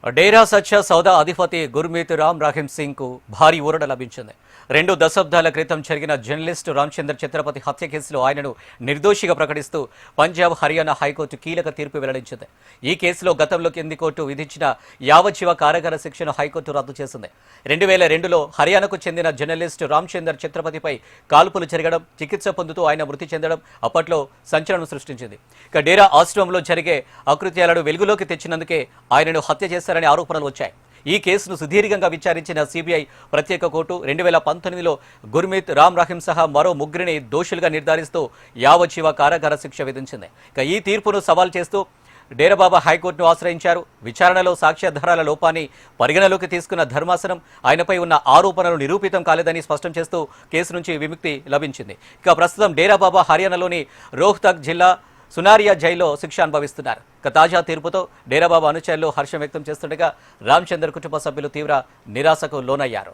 డేరా సచ్చ సౌదా అధిపతి గుర్మీత్ రామ్ రహీం సింగ్ కు భారీ ఊరట లభించింది. 2 దశాబ్దాల క్రితం జరిగిన జర్నలిస్టు రామచంద్ర ఛత్రపతి హత్య కేసులో ఆయనను నిర్దోషిగా ప్రకటిస్తూ పంజాబ్, హర్యానా హైకోర్టు కీలక తీర్పు వెల్లడించింది. ఈ కేసులో గతంలో కింది కోర్టు విధించిన యావజ్జీవ కారాగార శిక్షను హైకోర్టు రద్దు చేసింది. 2002లో హర్యానాకు చెందిన జర్నలిస్టు రామచంద్ర ఛత్రపతిపై కాల్పులు జరగడం, చికిత్స పొందుతూ ఆయన మృతి చెందడం అప్పట్లో సంచలనం సృష్టించింది. ఇక డేరా ఆశ్రమంలో జరిగే అకృత్యాలను వెలుగులోకి తెచ్చినందుకే ఆయనను హత్య చేశారనే ఆరోపణలు వచ్చాయి. ఈ కేసును సుదీర్ఘంగా విచారించిన సిబిఐ ప్రత్యేక కోర్టు 2019లో గుర్మీత్ రామ్ రహీం సహా మరో 3 దోషులుగా నిర్ధారిస్తూ యావజ్జీవ కారాగార శిక్ష విధించింది. ఇక ఈ తీర్పును సవాల్ చేస్తూ డేరాబాబా హైకోర్టును ఆశ్రయించారు. విచారణలో సాక్ష్యాధారాల లోపాన్ని పరిగణలోకి తీసుకున్న ధర్మాసనం ఆయనపై ఉన్న ఆరోపణలు నిరూపితం కాలేదని స్పష్టం చేస్తూ కేసు నుంచి విముక్తి లభించింది. ఇక ప్రస్తుతం డేరాబాబా హర్యానాలోని రోహ్తక్ జిల్లా సునారియా జైల్లో శిక్ష అనుభవిస్తున్నారు. ఇక తాజా తీర్పుతో డేరాబాబా అనుచరులు హర్షం వ్యక్తం చేస్తుండగా రామచంద్ర కుటుంబ సభ్యులు తీవ్ర నిరాశకు లోనయ్యారు.